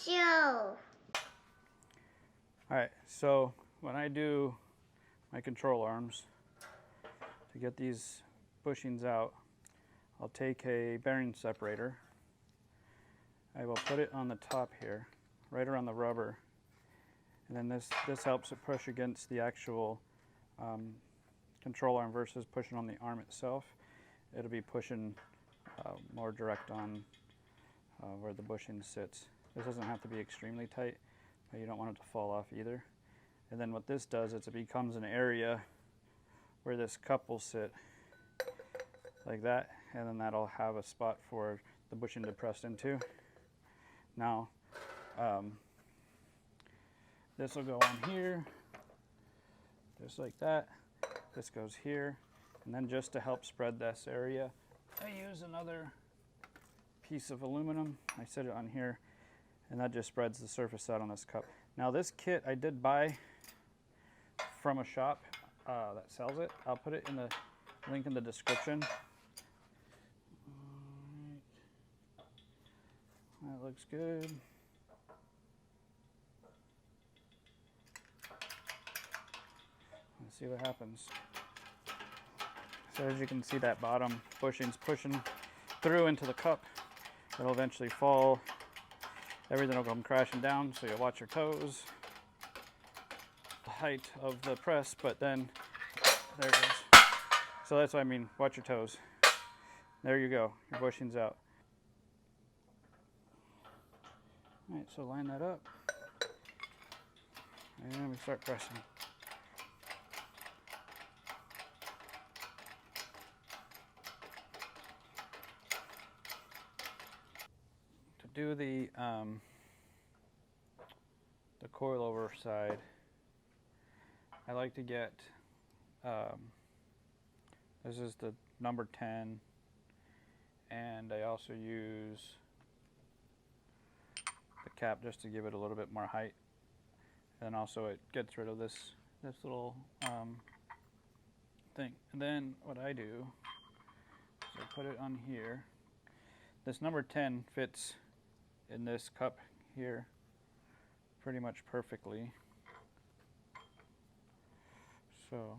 you. Alright, so when I do my control arms, to get these bushings out, I'll take a bearing separator. I will put it on the top here, right around the rubber. And then this helps it push against the actual control arm versus pushing on the arm itself. It'll be pushing more direct on where the bushing sits. This doesn't have to be extremely tight, but you don't want it to fall off either. And then what this does is it becomes an area where this cup will sit like that, and then that'll have a spot for the bushing to press into. Now, this will go on here, just like that. This goes here, and then just to help spread this area, I use another piece of aluminum. I set it on here, and that just spreads the surface out on this cup. Now this kit I did buy from a shop that sells it. I'll put it in the link in the description. That looks good. Let's see what happens. So as you can see, that bottom bushing's pushing through into the cup. It'll eventually fall. Everything will come crashing down, so you'll watch your toes. The height of the press, but then there it goes. So that's what I mean, watch your toes. There you go, your bushing's out. Alright, so line that up. And we start pressing. To do the coilover side, I like to get, this is the number 10, and I also use the cap just to give it a little bit more height, and also it gets rid of this little thing. And then what I do is I put it on here. This number 10 fits in this cup here pretty much perfectly. So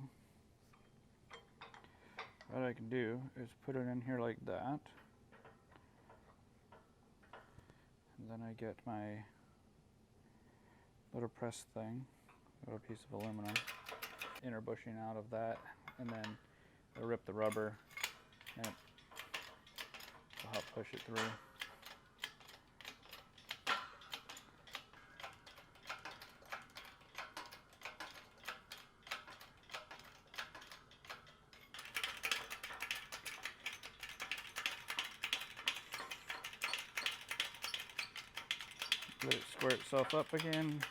what I can do is put it in here like that. And then I get my little press thing, little piece of aluminum, inner bushing out of that, and then I rip the rubber and it will help push it through. Let it square itself up again.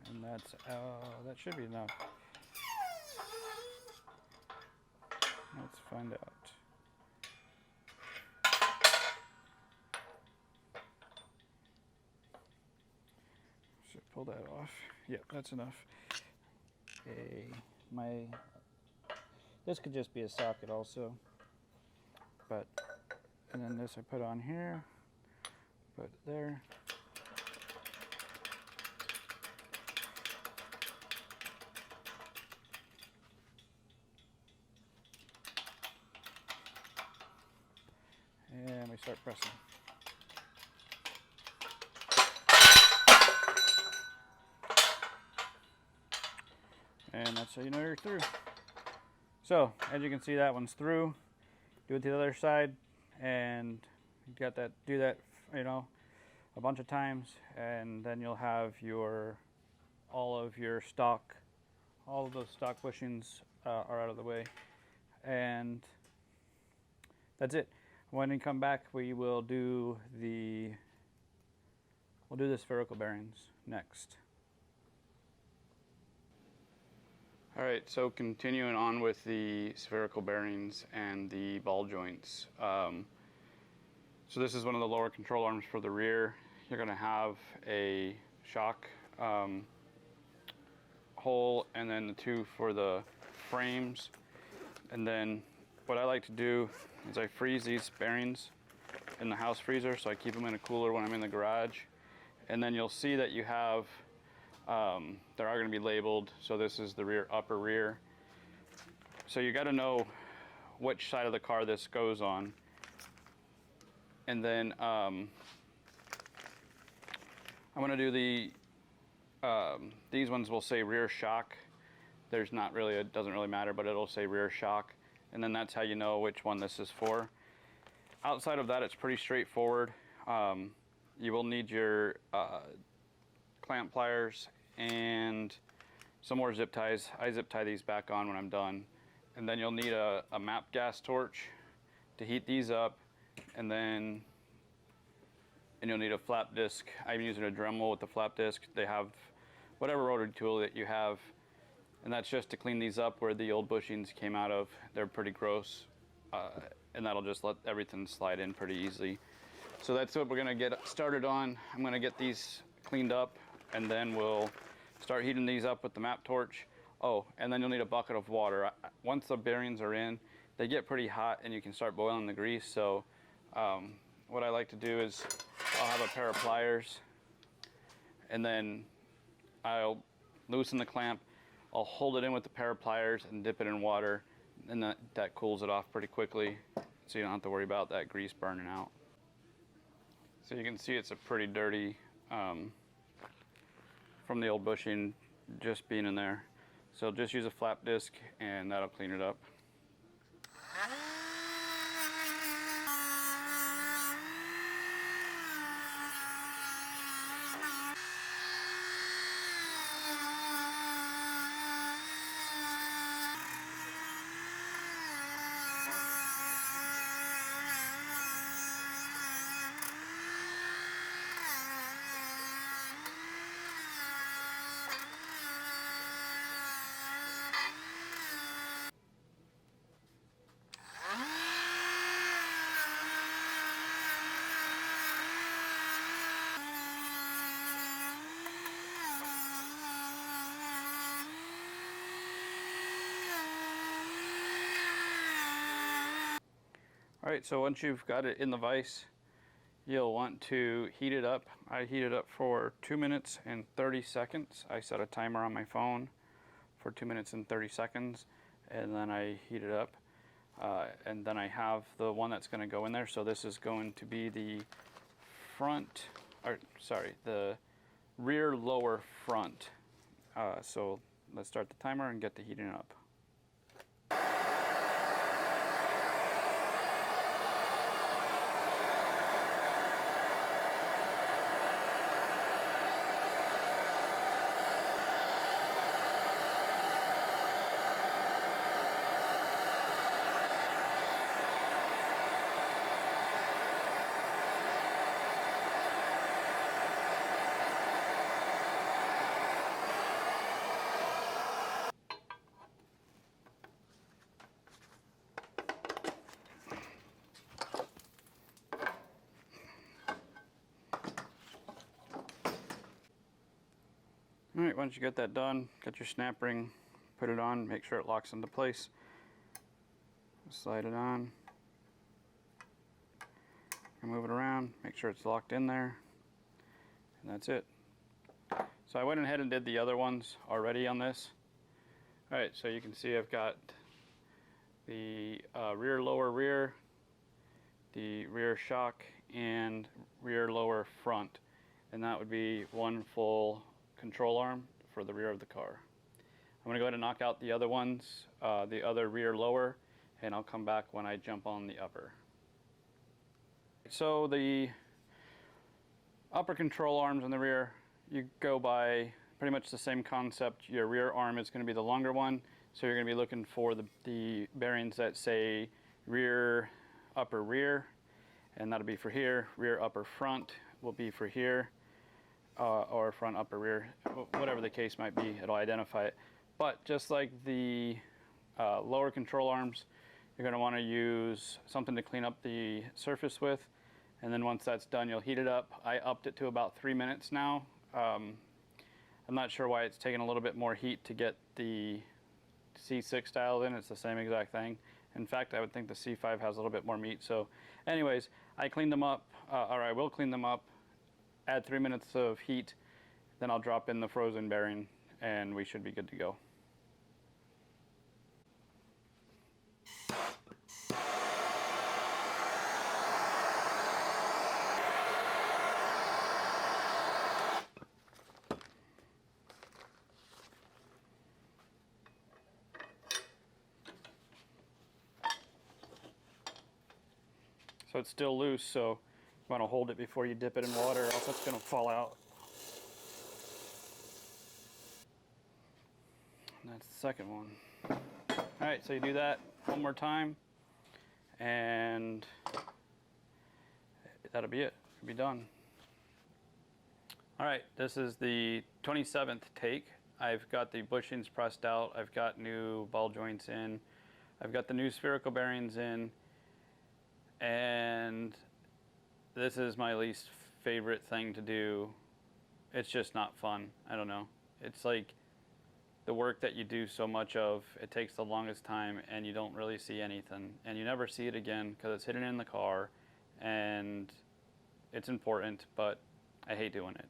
And that's, that should be enough. Let's find out. So pull that off. Yep, that's enough. This could just be a socket also, but, and then this I put on here, put it there. And we start pressing. And that's how you know you're through. So, as you can see, that one's through. Do it to the other side, and you got that. Do that, you know, a bunch of times, and then you'll have all of your stock, all of those stock bushings are out of the way, and that's it. When we come back, we'll do the spherical bearings next. Alright, so continuing on with the spherical bearings and the ball joints. So this is one of the lower control arms for the rear. You're going to have a shock hole and then the 2 for the frames. And then what I like to do is I freeze these bearings in the house freezer, so I keep them in a cooler when I'm in the garage. And then you'll see that you have, they are going to be labeled, so this is the rear, upper rear. So you got to know which side of the car this goes on. And then I'm going to do these ones will say rear shock. There's not really, it doesn't really matter, but it'll say rear shock. And then that's how you know which one this is for. Outside of that, it's pretty straightforward. You will need your clamp pliers and some more zip ties. I zip tie these back on when I'm done. And then you'll need a MAP gas torch to heat these up. And you'll need a flap disc. I'm using a Dremel with the flap disc. They have whatever rotary tool that you have. And that's just to clean these up where the old bushings came out of. They're pretty gross. And that'll just let everything slide in pretty easily. So that's what we're gonna get started on. I'm gonna get these cleaned up and then we'll start heating these up with the MAP torch. Oh, and then you'll need a bucket of water. Once the bearings are in, they get pretty hot and you can start boiling the grease. So what I like to do is I'll have a pair of pliers and then I'll loosen the clamp. I'll hold it in with the pair of pliers and dip it in water, and that cools it off pretty quickly, so you don't have to worry about that grease burning out. So you can see it's a pretty dirty from the old bushing just being in there. So just use a flap disc and that'll clean it up. All right, so once you've got it in the vise, you'll want to heat it up. I heat it up for 2 minutes and 30 seconds. I set a timer on my phone for 2 minutes and 30 seconds, and then I heat it up. And then I have the one that's going to go in there. So this is going to be the the rear lower front. So let's start the timer and get the heating up. All right, once you get that done, get your snap ring, put it on, make sure it locks into place. Slide it on, and move it around, make sure it's locked in there, and that's it. So I went ahead and did the other ones already on this. All right, so you can see I've got the rear lower rear, the rear shock, and rear lower front, and that would be one full control arm for the rear of the car. I'm going to go ahead and knock out the other ones, the other rear lower, and I'll come back when I jump on the upper. So the upper control arms in the rear, you go by pretty much the same concept. Your rear arm is going to be the longer one, so you're going to be looking for the bearings that say rear upper rear, and that'll be for here. Rear upper front will be for here. Or front upper rear, whatever the case might be, it'll identify it. But just like the lower control arms, you're going to want to use something to clean up the surface with, and then once that's done, you'll heat it up. I upped it to about 3 minutes now. I'm not sure why it's taking a little bit more heat to get the C6 dialed in. It's the same exact thing. In fact, I would think the C5 has a little bit more meat. So anyways, I cleaned them up, or I will clean them up, add 3 minutes of heat, then I'll drop in the frozen bearing and we should be good to go. So it's still loose, so you want to hold it before you dip it in water, or else it's going to fall out. And that's the second one. All right, so you do that one more time, and that'll be it. It'll be done. All right, this is the 27th take. I've got the bushings pressed out. I've got new ball joints in. I've got the new spherical bearings in. And this is my least favorite thing to do. It's just not fun. I don't know. It's like the work that you do so much of, it takes the longest time and you don't really see anything. And you never see it again because it's hidden in the car and it's important, but I hate doing it.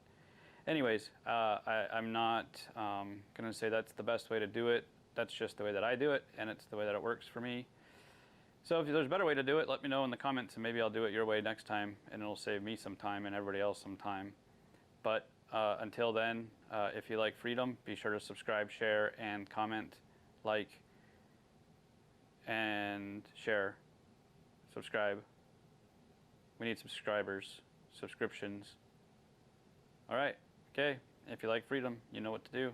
Anyways, I'm not going to say that's the best way to do it. That's just the way that I do it, and it's the way that it works for me. So if there's a better way to do it, let me know in the comments, and maybe I'll do it your way next time, and it'll save me some time and everybody else some time. But until then, if you like freedom, be sure to subscribe, share, and comment, like, and share. Subscribe. We need subscribers, subscriptions. All right, okay. If you like freedom, you know what to do.